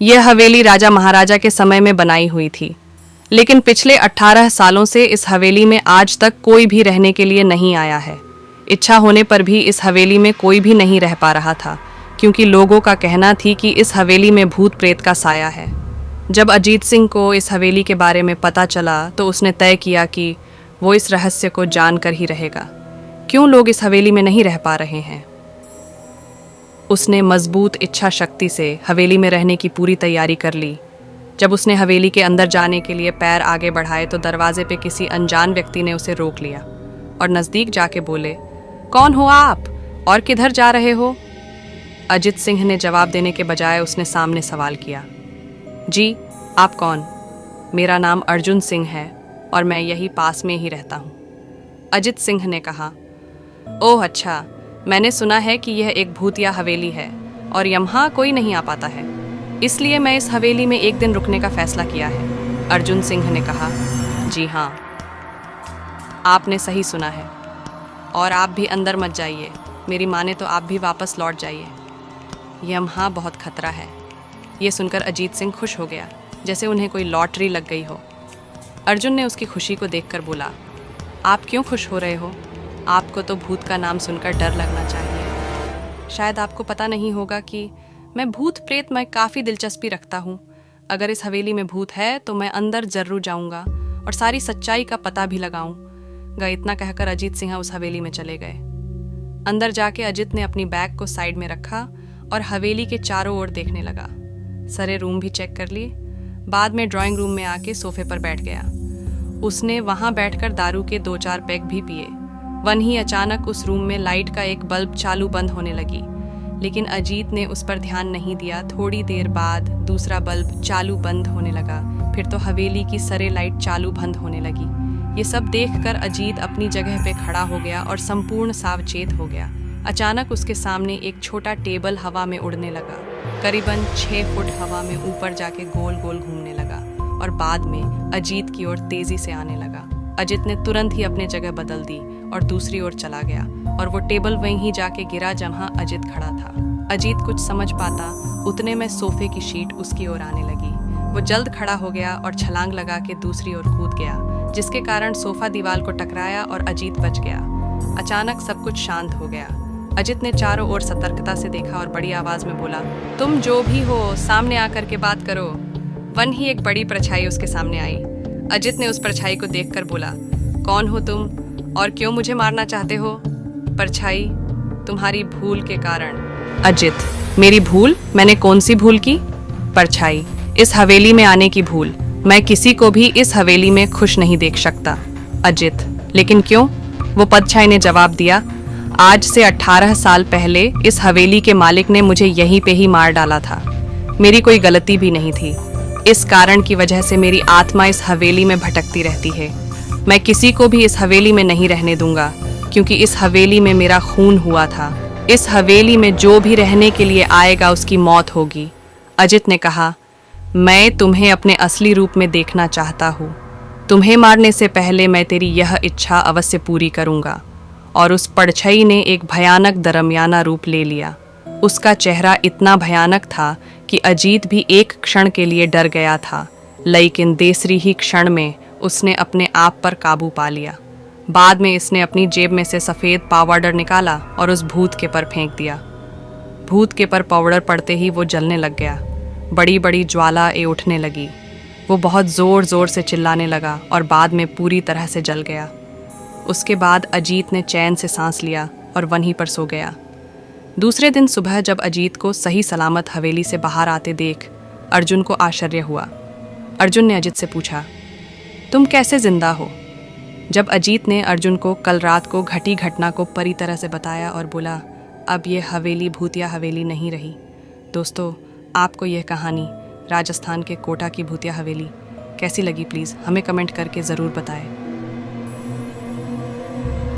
यह हवेली राजा महाराजा के समय में बनाई हुई थी, लेकिन पिछले 18 सालों से इस हवेली में आज तक कोई भी रहने के लिए नहीं आया है। इच्छा होने पर भी इस हवेली में कोई भी नहीं रह पा रहा था, क्योंकि लोगों का कहना थी कि इस हवेली में भूत प्रेत का साया है। जब अजीत सिंह को इस हवेली के बारे में पता चला तो उसने तय किया कि वो इस रहस्य को जानकर ही रहेगा। क्यों लोग इस हवेली में नहीं रह पा रहे हैं? उसने मजबूत इच्छा शक्ति से हवेली में रहने की पूरी तैयारी कर ली। जब उसने हवेली के अंदर जाने के लिए पैर आगे बढ़ाए तो दरवाजे पे किसी अनजान व्यक्ति ने उसे रोक लिया और नज़दीक जाके बोले, कौन हो आप और किधर जा रहे हो? अजित सिंह ने जवाब देने के बजाय उसने सामने सवाल किया, जी आप कौन? मेरा नाम अर्जुन सिंह है और मैं यही पास में ही रहता हूँ। अजित सिंह ने कहा, ओह अच्छा, मैंने सुना है कि यह एक भूतिया हवेली है और यहाँ कोई नहीं आ पाता है, इसलिए मैं इस हवेली में एक दिन रुकने का फैसला किया है। अर्जुन सिंह ने कहा, जी हाँ, आपने सही सुना है और आप भी अंदर मत जाइए। मेरी माने तो आप भी वापस लौट जाइए। यहाँ बहुत खतरा है। ये सुनकर अजीत सिंह खुश हो गया, जैसे उन्हें कोई लॉटरी लग गई हो। अर्जुन ने उसकी खुशी को देखकर बोला, आप क्यों खुश हो रहे हो? आपको तो भूत का नाम सुनकर डर लगना चाहिए। शायद आपको पता नहीं होगा कि मैं भूत प्रेत में काफ़ी दिलचस्पी रखता हूँ। अगर इस हवेली में भूत है तो मैं अंदर जरूर जाऊँगा और सारी सच्चाई का पता भी लगाऊंगा। इतना कहकर अजीत सिंह उस हवेली में चले गए। अंदर जाके अजित ने अपनी बैग को साइड में रखा और हवेली के चारों ओर देखने लगा। सारे रूम भी चेक कर लिए। बाद में ड्राइंग रूम में आके सोफे पर बैठ गया। उसने वहाँ बैठकर दारू के 2-4 पैक भी पिए। वहीं अचानक उस रूम में लाइट का एक बल्ब चालू बंद होने लगी, लेकिन अजीत ने उस पर ध्यान नहीं दिया। थोड़ी देर बाद दूसरा बल्ब चालू बंद होने लगा, फिर तो हवेली की सारे लाइट चालू बंद होने लगी। ये सब देखकर अजीत अपनी जगह पे खड़ा हो गया और संपूर्ण सावचेत हो गया। अचानक उसके सामने एक छोटा टेबल हवा में उड़ने लगा, करीबन 6 फुट हवा में ऊपर जाके गोल गोल घूमने लगा और बाद में अजीत की ओर तेजी से आने लगा। अजित ने तुरंत ही अपनी जगह बदल दी और दूसरी ओर चला गया और वो टेबल वहीं जाके गिरा जहां अजित खड़ा था। अजीत कुछ समझ पाता उतने में सोफे की शीट उसकी ओर आने लगी। वो जल्द खड़ा हो गया और छलांग लगा के दूसरी ओर कूद गया, जिसके कारण सोफा दीवार को टकराया और अजीत बच गया। अचानक सब कुछ शांत हो गया। अजित ने चारों ओर सतर्कता से देखा और बड़ी आवाज में बोला, तुम जो भी हो सामने आकर के बात करो। वहीं एक बड़ी परछाई उसके सामने आई। अजित ने उस परछाई को देखकर बोला, कौन हो तुम और क्यों मुझे मारना चाहते हो? परछाई, तुम्हारी भूल के कारण। अजित, मेरी भूल? मैंने कौन सी भूल की? परछाई, इस हवेली में आने की भूल। मैं किसी को भी इस हवेली में खुश नहीं देख सकता। अजित, लेकिन क्यों? वो परछाई ने जवाब दिया, आज से 18 साल पहले इस हवेली के मालिक ने मुझे यहीं पे ही मार डाला था। मेरी कोई गलती भी नहीं थी। इस कारण की वजह से मेरी आत्मा इस हवेली में भटकती रहती है। मैं किसी को भी इस हवेली में नहीं रहने दूंगा, क्योंकि इस हवेली में मेरा खून हुआ था। इस हवेली में जो भी रहने के लिए आएगा उसकी मौत होगी। अजित ने कहा, मैं तुम्हें अपने असली रूप में देखना चाहता हूँ। तुम्हें मारने से पहले मैं तेरी यह इच्छा अवश्य पूरी करूँगा। और उस परछाई ने एक भयानक दरमियाना रूप ले लिया। उसका चेहरा इतना भयानक था कि अजीत भी एक क्षण के लिए डर गया था, लेकिन दूसरी ही क्षण में उसने अपने आप पर काबू पा लिया। बाद में इसने अपनी जेब में से सफ़ेद पाउडर निकाला और उस भूत के पर फेंक दिया। भूत के पर पाउडर पड़ते ही वो जलने लग गया। बड़ी बड़ी ज्वालाएं उठने लगी। वो बहुत ज़ोर ज़ोर से चिल्लाने लगा और बाद में पूरी तरह से जल गया। उसके बाद अजीत ने चैन से सांस लिया और वहीं पर सो गया। दूसरे दिन सुबह जब अजीत को सही सलामत हवेली से बाहर आते देख अर्जुन को आश्चर्य हुआ। अर्जुन ने अजीत से पूछा, तुम कैसे जिंदा हो? जब अजीत ने अर्जुन को कल रात को घटी घटना को पूरी तरह से बताया और बोला, अब ये हवेली भूतिया हवेली नहीं रही। दोस्तों, आपको यह कहानी राजस्थान के कोटा की भूतिया हवेली कैसी लगी, प्लीज़ हमें कमेंट करके ज़रूर बताएं।